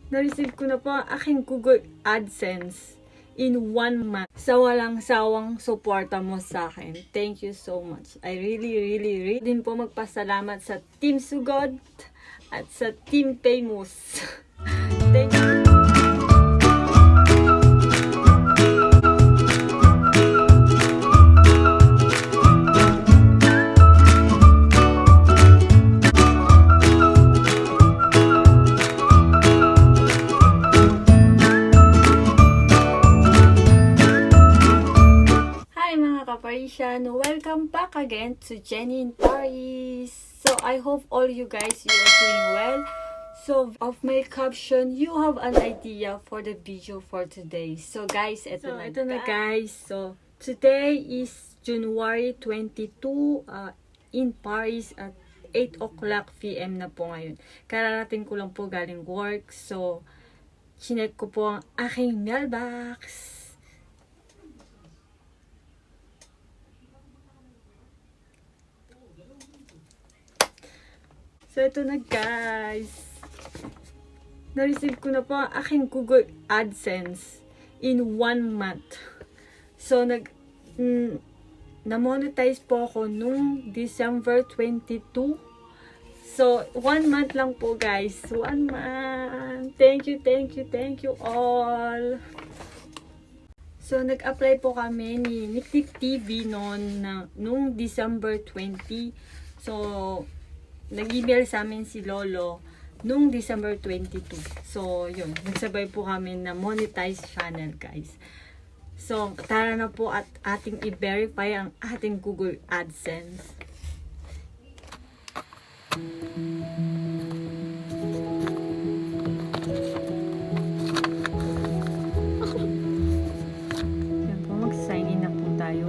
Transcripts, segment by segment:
na-receive ko na po ang aking Google AdSense in 1 month. Sa walang sawang suporta mo sa akin. Thank you so much. I really din po magpasalamat sa Team Sugod at sa Team Famous. Thank you. Kaparisian, welcome back again to Jenny in Paris. So I hope all you guys you are doing well. So of my caption, you have an idea for the video for today. So guys, ito na guys. So today is January 22 in Paris at 8 o'clock PM na po ngayon. Kararating ko lang po galing work. So chinek ko po ang aking mailbox. So, ito na guys. Na-receive ko na po ang aking Google AdSense in 1 month. So, na-monetize po ako nung December 22. So, 1 month lang po guys. 1 month. Thank you all. So, nag-apply po kami ni Niknik TV nung December 20. So, nag-email sa amin si Lolo nung December 22. So, yun. Nagsabay po kami na monetize channel, guys. So, tara na po at ating i-verify ang ating Google AdSense. Yan po, mag-sign in na po tayo.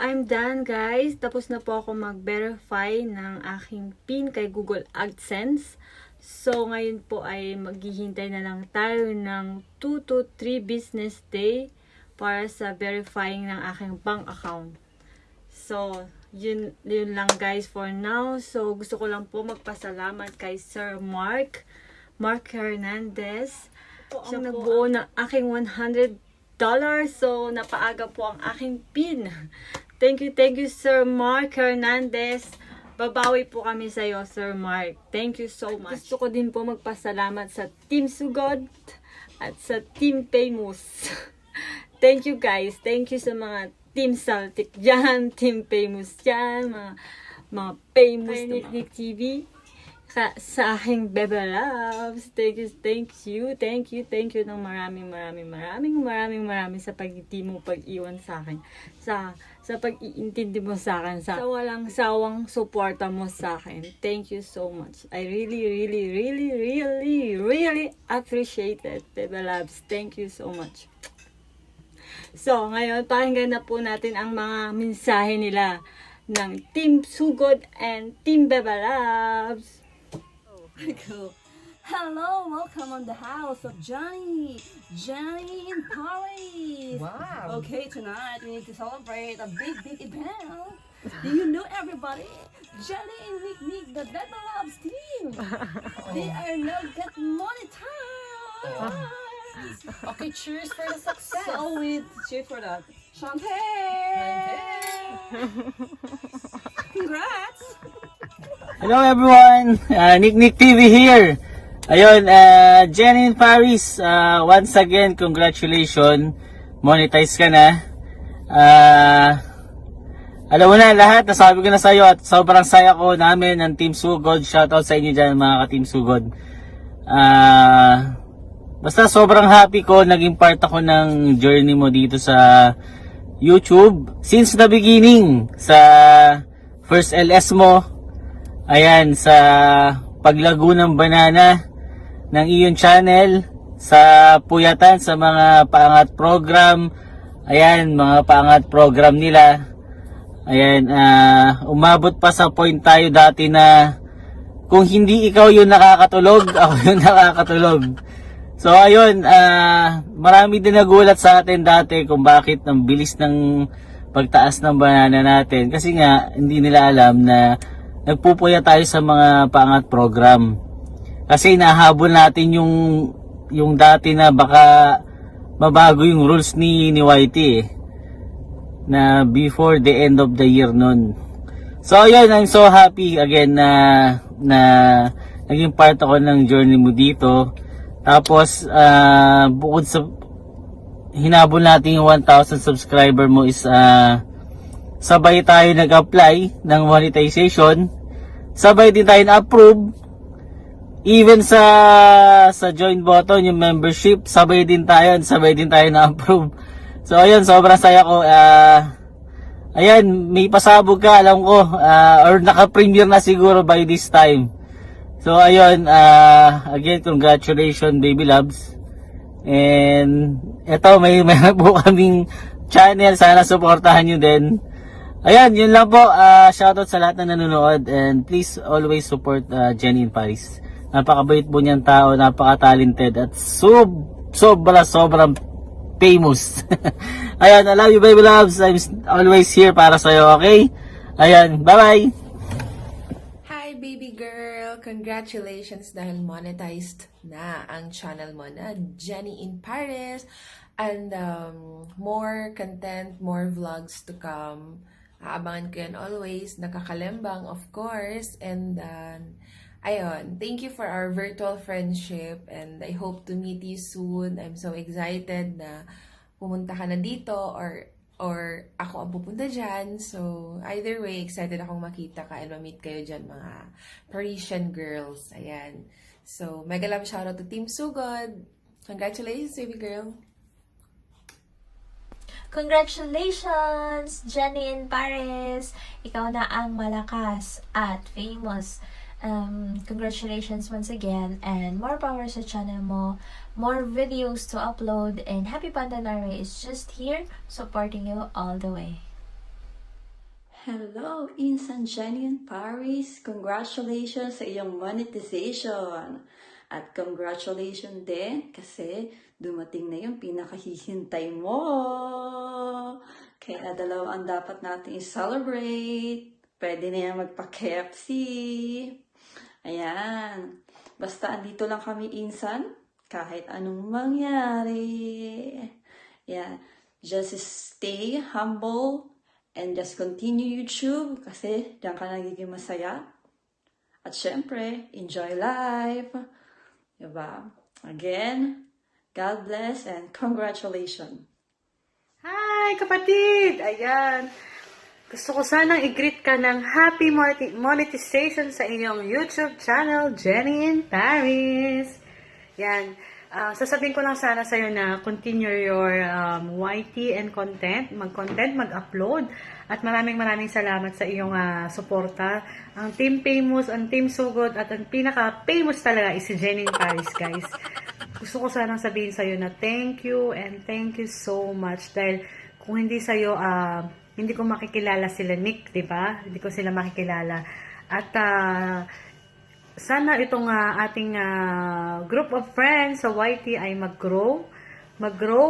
I'm done guys. Tapos na po ako mag-verify ng aking PIN kay Google AdSense. So ngayon po ay maghihintay na lang tayo ng 2 to 3 business day para sa verifying ng aking bank account. So yun lang guys for now. So gusto ko lang po magpasalamat kay Sir Mark Hernandez. Siya nagbuo ng aking $100. So napaaga po ang aking PIN. Thank you Sir Mark Hernandez. Babawi po kami sa iyo, Sir Mark. Thank you so much. Gusto ko din po magpasalamat sa Team Sugod at sa Team Famous. Thank you guys. Thank you sa mga Team Celtic dyan, Team Famous dyan, mga famous Niknik TV. sa aking Bebe Loves. Thank you ng maraming sa pag-hindi mo pag-iwan sa akin. Sa pag-iintindi mo sa akin, sa walang sawang suporta mo sa akin. Thank you so much. I really appreciate it, Bebe Loves. Thank you so much. So, ngayon, pakinggan na po natin ang mga mensahe nila ng Team Sugod and Team Bebe Loves. Cool. Hello, welcome on the house of Johnny in Paris. Wow. Okay, tonight we need to celebrate a big event. Do you know everybody? Johnny and Nick, the Bebe Loves team. They are now get monetized. Okay, cheers for the success. So we cheer for that. Champagne. Congrats. Hello everyone, Nick TV here. Ayun, Jenny in Paris, once again, congratulations. Monetize ka na. Alam mo na lahat, nasabi ko na sa'yo at sobrang saya ko namin ng Team Sugod. Shoutout sa inyo dyan mga ka-Team Sugod. Basta sobrang happy ko, naging part ako ng journey mo dito sa YouTube. Since the beginning, sa first LS mo, ayan, sa paglago ng banana ng iyong channel, sa puyatan, sa mga paangat program, ayan, mga paangat program nila, ayan, umabot pa sa point tayo dati na kung hindi ikaw yung nakakatulog, ako yung nakakatulog. So ayun, marami din nagulat sa atin dati kung bakit ang bilis ng pagtaas ng banana natin, kasi nga hindi nila alam na nagpupuya tayo sa mga paangat program. Kasi nahabol natin yung dati na baka mabago yung rules ni YT na before the end of the year nun. So yun, I'm so happy again na naging part ako ng journey mo dito. Tapos bukod sa hinabol natin yung 1,000 subscriber mo is sabay tayo nag-apply ng monetization. Sabay din tayo na-approve. Even sa join button, yung membership, sabay din tayo na-approve. So ayun, sobrang saya ko. Ayan, may pasabog ka, alam ko. Or naka-premiere na siguro by this time. So ayun, again, congratulations Baby Loves. And eto, may po kaming channel, sana supportahan nyo din. Ayan, yun lang po. Shoutout sa lahat na nanonood and please always support Jenny in Paris. Napakabait po niyang tao, napaka-talented at sobrang famous. Ayan, I love you Baby Loves. I'm always here para sa'yo, okay? Ayan, bye-bye! Hi, baby girl! Congratulations dahil monetized na ang channel mo na Jenny in Paris. And more content, more vlogs to come. Aabangan ko yan always. Nakakalembang, of course. And ayun, thank you for our virtual friendship. And I hope to meet you soon. I'm so excited na pumunta ka na dito or ako ang pupunta dyan. So, either way, excited akong makita ka and ma-meet kayo dyan, mga Parisian girls. Ayan. So, mega love shoutout to Team Sugod. Congratulations, baby girl. Congratulations, Jenny in Paris! Ikaw na ang malakas at famous. Congratulations once again and more power sa channel mo. More videos to upload and Happy Pandanare is just here supporting you all the way. Hello, Insan Jenny in Paris. Congratulations sa iyong monetization. At congratulations din kasi dumating na yung pinakahihintay mo. Kaya dalawa ang dapat natin i-celebrate. Pwede na yan magpa-KFC. Ayan. Basta andito lang kami, Insan. Kahit anong mangyari. Yeah. Just stay humble and just continue YouTube kasi diyan ka nagiging masaya. At syempre, enjoy life. Diba? Again, God bless and congratulations. Hi, kapatid! Ayan. Gusto ko sanang i-greet ka ng happy monetization sa inyong YouTube channel, Jenny in Paris. Yan. Sasabihin ko lang sana sa'yo na continue your YT and content, mag-upload. At maraming salamat sa iyong suporta. Ang Team Famous, ang Team Sugod, at ang pinaka-famous talaga is si Jenny in Paris, guys. Gusto ko sanang sabihin sa'yo na thank you and thank you so much. Dahil kung hindi sa'yo, hindi ko makikilala sila Nick, di ba? Hindi ko sila makikilala. At sana itong ating group of friends sa YT ay mag-grow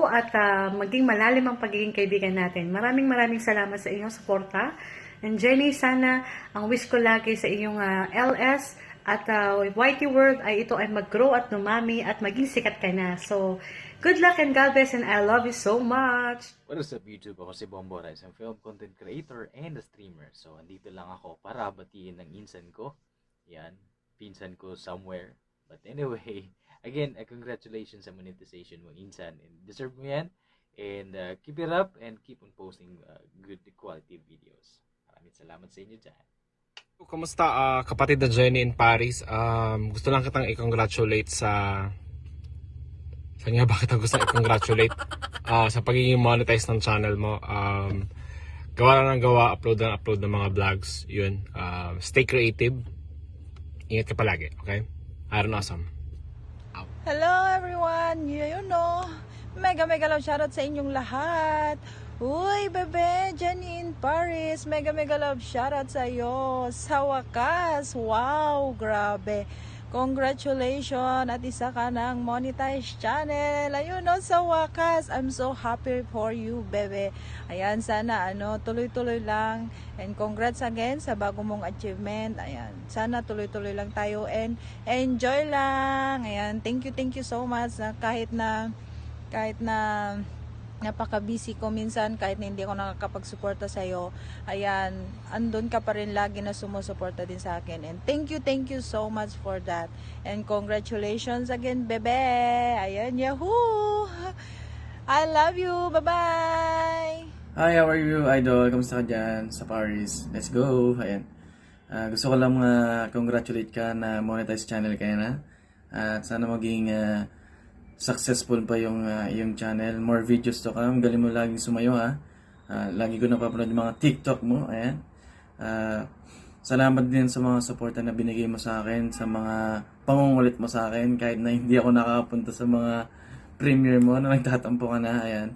at maging malalim ang pagiging kaibigan natin. Maraming salamat sa inyong suporta. And Jenny, sana ang wish ko lagi sa iyong LS at YT World ay ito ay mag-grow at lumami at maging sikat ka na. So, good luck and God bless and I love you so much. What is up YouTube? Ako si Bombo Rice, ang film content creator and a streamer. So, andito lang ako para batiin ng insan ko. Yan, pinsan ko somewhere. But anyway, again, congratulations sa monetization mo, insan. And deserve mo yan. And keep it up and keep on posting good quality videos. Maraming salamat sa inyo dyan. Kumusta kapatid na Jenny in Paris? Gusto lang kitang i-congratulate sa... Saan nga ba kita gusto i-congratulate? Sa pagiging monetize ng channel mo. Gawa lang ng gawa, upload ng mga vlogs. Yun. Stay creative. Ingat ka palagi, okay? Iron Awesome. Out. Hello everyone! You know, mega love shoutout sa inyong lahat. Uy, bebe, Jenny in Paris, mega love shoutout sa iyo. Sa wakas, wow, grabe. Congratulations at isa ka ng monetized channel. Ayun no, sa wakas. I'm so happy for you, bebe. Ayan, sana tuloy-tuloy lang. And congrats again sa bago mong achievement. Ayan, sana tuloy-tuloy lang tayo and enjoy lang. Ayan, thank you so much na kahit na napaka-busy ko minsan, kahit na hindi ako nakakapag-suporta sa'yo, ayan, andun ka pa rin lagi na sumusuporta din sa akin. And thank you so much for that. And congratulations again, bebe! Ayan, yahoo! I love you! Bye-bye! Hi, how are you, idol? Kamusta ka dyan sa Paris? Let's go! Ayan. Gusto ko lang congratulate ka na monetize channel kaya na. At sana maging successful pa yung channel. More videos to come. Galing mo laging sumayo ha. Lagi ko napapanood yung mga TikTok mo. Ayan. Salamat din sa mga suporta na binigay mo sa akin, sa mga pangungulit mo sa akin kahit na hindi ako nakakapunta sa mga premiere mo na nagtatampo ka na. Ayan.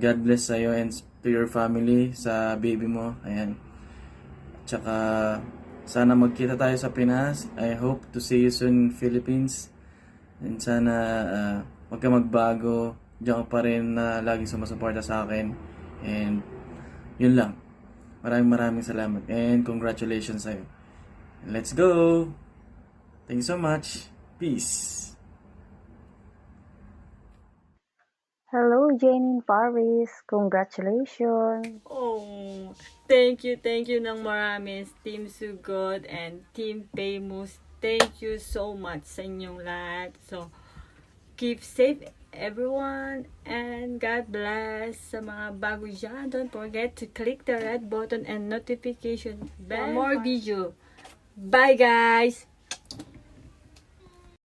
God bless sa iyo and to your family, sa baby mo. Ayan. Tsaka sana magkita tayo sa Pinas. I hope to see you soon in Philippines. And sana wag ka magbago, diyan ka pa rin na laging sumusuporta sa akin. And yun lang. Maraming salamat and congratulations sa'yo. Let's go! Thank you so much. Peace! Hello, Jenny in Paris. Congratulations. Oh, thank you ng marami, Team Sugod and Team Famous. Thank you so much sa inyong lahat. So, keep safe everyone and God bless. Sa mga bago dyan, don't forget to click the red button and notification bell for more video. Bye guys!